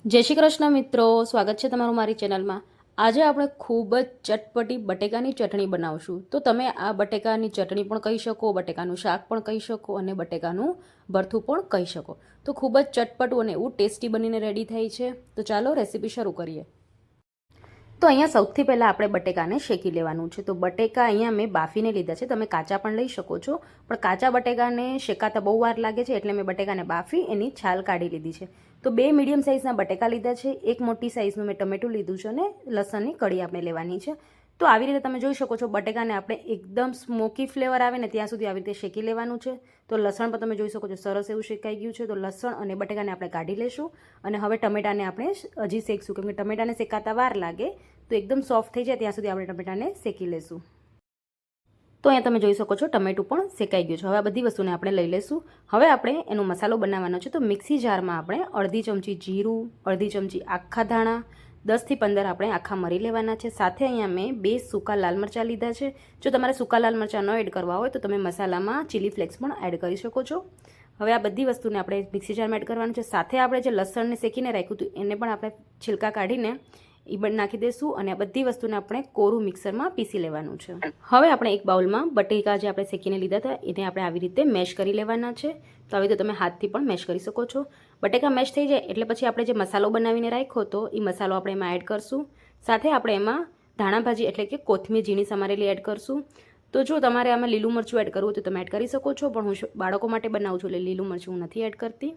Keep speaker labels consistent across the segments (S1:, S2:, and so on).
S1: જય શ્રી કૃષ્ણ મિત્રો, સ્વાગત છે તમારું મારી ચેનલમાં। આજે આપણે ખૂબ જ ચટપટી બટેકાની ચટણી બનાવશું। તો તમે આ બટેકાની ચટણી પણ કહી શકો, બટેકાનું શાક પણ કહી શકો અને બટેકાનું ભરથું પણ કહી શકો। તો ખૂબ જ ચટપટું અને એવું ટેસ્ટી બનીને રેડી થાય છે। તો ચાલો રેસીપી શરૂ કરીએ। તો અહીંયા સૌથી પહેલાં આપણે બટેકાને શેકી લેવાનું છે। તો બટેકા અહીંયા મેં બાફીને લીધા છે, તમે કાચા પણ લઈ શકો છો, પણ કાચા બટેકાને શેકાતા બહુ વાર લાગે છે એટલે મેં બટેકાને બાફી એની છાલ કાઢી લીધી છે। તો 2 મીડિયમ સાઇઝના બટેકા લીધા છે, 1 મોટી સાઇઝનું મેં ટમેટું લીધું છે અને લસણની કળી આપણે લેવાની છે। તો આવી રીતે તમે જોઈ શકો છો બટેકાને આપણે એકદમ સ્મોકી ફ્લેવર આવે ને ત્યાં સુધી આવી રીતે શેકી લેવાનું છે। તો લસણ પણ તમે જોઈ શકો છો સરસ એવું શેકાઈ ગયું છે। તો લસણ અને બટેકાને આપણે કાઢી લેશું અને હવે ટમેટાને આપણે હજી શેકશું, કેમ કે ટમેટાને શેકાતા વાર લાગે। તો એકદમ સોફ્ટ થઈ જાય ત્યાં સુધી આપણે ટમેટાને શેકી લેશું। તો અહીંયા તમે જોઈ શકો છો ટમેટું પણ શેકાઈ ગયું છે। હવે આ બધી વસ્તુને આપણે લઈ લેશું। હવે આપણે એનો મસાલો બનાવવાનો છે। તો મિક્સી જારમાં આપણે અડધી ચમચી જીરું, અડધી ચમચી આખા ધાણા, 10 થી 15 આપણે આખા મરી લેવાના છે। સાથે અહીંયા મેં 2 સૂકા લાલ મરચાં લીધા છે। જો તમારે સૂકા લાલ મરચાં ન એડ કરવા હોય તો તમે મસાલામાં ચીલી ફ્લેક્સ પણ એડ કરી શકો છો। હવે આ બધી વસ્તુને આપણે મિક્સી જારમાં એડ કરવાનું છે। સાથે આપણે જે લસણને શેકીને રાખ્યું હતું એને પણ આપણે છિલકા કાઢીને એ પણ નાખી દઈશું અને આ બધી વસ્તુને આપણે કોરું મિક્સરમાં પીસી લેવાનું છે। હવે આપણે એક બાઉલમાં બટેકા જે આપણે શેકીને લીધા હતા એને આપણે આવી રીતે મેશ કરી લેવાના છે। તો આવી રીતે તમે હાથથી પણ મેશ કરી શકો છો। બટેકા મેશ થઈ જાય એટલે પછી આપણે જે મસાલો બનાવીને રાખ્યો હતો એ મસાલો આપણે એમાં એડ કરશું। સાથે આપણે એમાં ધાણા ભાજી એટલે કે કોથમીર ઝીણી સમારેલી એડ કરશું। તો જો તમારે આમાં લીલું મરચું એડ કરવું હોય તો તમે એડ કરી શકો છો, પણ હું બાળકો માટે બનાવું છું એટલે લીલું મરચું હું નથી એડ કરતી।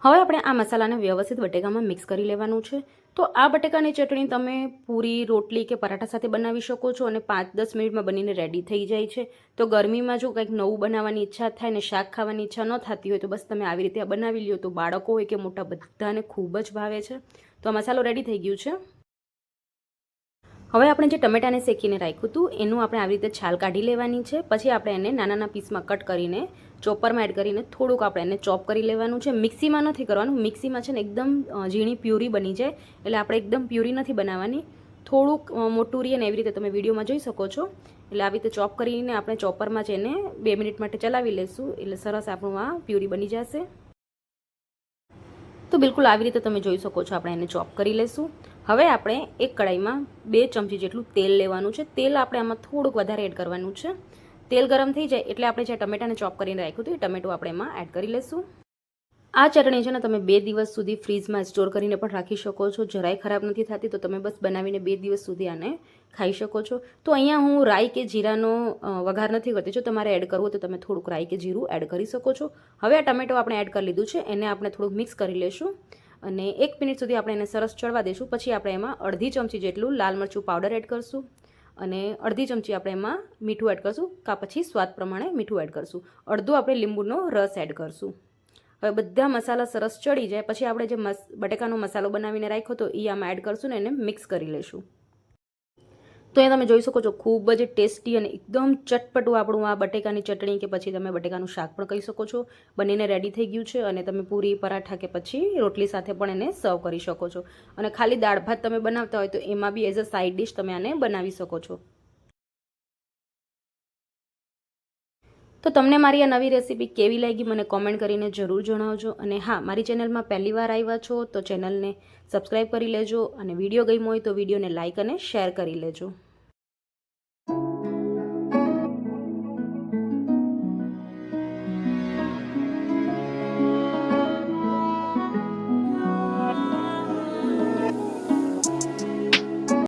S1: હવે આપણે આ મસાલાને વ્યવસ્થિત બટેકામાં મિક્સ કરી લેવાનું છે। તો આ બટેકાની ચટણી તમે પૂરી, રોટલી કે પરાઠા સાથે બનાવી શકો છો અને 5-10 મિનિટમાં બનીને રેડી થઈ જાય છે। તો ગરમીમાં જો કંઈક નવું બનાવવાની ઈચ્છા થાય ને શાક ખાવાની ઈચ્છા ન થતી હોય તો બસ તમે આવી રીતે બનાવી લ્યો, તો બાળકો હોય કે મોટા બધાને ખૂબ જ ભાવે છે। તો આ મસાલો રેડી થઈ ગયું છે। હવે આપણે જે ટમેટાને શેકીને રાખ્યું હતું એનું આપણે આવી રીતે છાલ કાઢી લેવાની છે। પછી આપણે એને નાના નાના પીસમાં કટ કરીને ચોપરમાં એડ કરીને થોડુંક આપણે એને ચોપ કરી લેવાનું છે। મિક્સીમાં નથી કરવાનું, મિક્સીમાં છે ને એકદમ ઝીણી પ્યુરી બની જાય, એટલે આપણે એકદમ પ્યુરી નથી બનાવવાની, થોડુંક મોટું રીએ ને એવી રીતે તમે વિડીયોમાં જોઈ શકો છો। એટલે આવી રીતે ચોપ કરીને આપણે ચોપરમાં જ એને 2 મિનિટ માટે ચલાવી લઈશું, એટલે સરસ આપણું આ પ્યુરી બની જશે। તો બિલકુલ આવી રીતે તમે જોઈ શકો છો આપણે એને ચોપ કરી લઈશું। હવે આપણે એક કડાઈમાં 2 ચમચી જેટલું તેલ લેવાનું છે। તેલ આપણે આમાં થોડુંક વધારે એડ કરવાનું છે। તેલ ગરમ થઈ જાય એટલે આપણે જે ટમેટાને ચોપ કરીને રાખ્યું હતું એ ટમેટું આપણે એમાં એડ કરી લઈશું। આ ચટણી છે ને તમે 2 દિવસ સુધી ફ્રીજમાં સ્ટોર કરીને પણ રાખી શકો છો, જરાય ખરાબ નથી થતી। તો તમે બસ બનાવીને 2 દિવસ સુધી આને ખાઈ શકો છો। તો અહીંયા હું રાઈ કે જીરાનો વઘાર નથી કરતી, જો તમારે એડ કરવું તો તમે થોડુંક રાઈ કે જીરું એડ કરી શકો છો। હવે આ ટમેટો આપણે એડ કરી લીધું છે, એને આપણે થોડુંક મિક્સ કરી લેશું અને 1 મિનિટ સુધી આપણે એને સરસ ચડવા દઈશું। પછી આપણે એમાં અડધી ચમચી જેટલું લાલ મરચું પાવડર એડ કરશું અને અડધી ચમચી આપણે એમાં મીઠું એડ કરશું, કાં પછી સ્વાદ પ્રમાણે મીઠું એડ કરશું। અડધું આપણે લીંબુનો રસ એડ કરશું। હવે બધા મસાલા સરસ ચડી જાય પછી આપણે જે બટેકાનો મસાલો બનાવીને રાખ્યો તો એ આમાં એડ કરશું ને એને મિક્સ કરી લઈશું। તો અહીંયા તમે જોઈ શકો છો ખૂબ જ ટેસ્ટી અને એકદમ ચટપટું આપણું આ બટેકાની ચટણી કે પછી તમે બટેકાનું શાક પણ કહી શકો છો બનીને રેડી થઈ ગયું છે। અને તમે પૂરી, પરાઠા કે પછી રોટલી સાથે પણ એને સર્વ કરી શકો છો। અને ખાલી દાળ ભાત તમે બનાવતા હોય તો એમાં બી એઝ અ સાઇડ ડિશ તમે આને બનાવી શકો છો। તો તમને મારી આ નવી રેસીપી કેવી લાગી મને કોમેન્ટ કરીને જરૂર જણાવજો। અને હા, મારી ચેનલમાં પહેલી વાર આવ્યા છો તો ચેનલને સબસ્ક્રાઈબ કરી લેજો અને વિડીયો ગમ્યો હોય તો વિડીયોને લાઇક અને શેર કરી લેજો।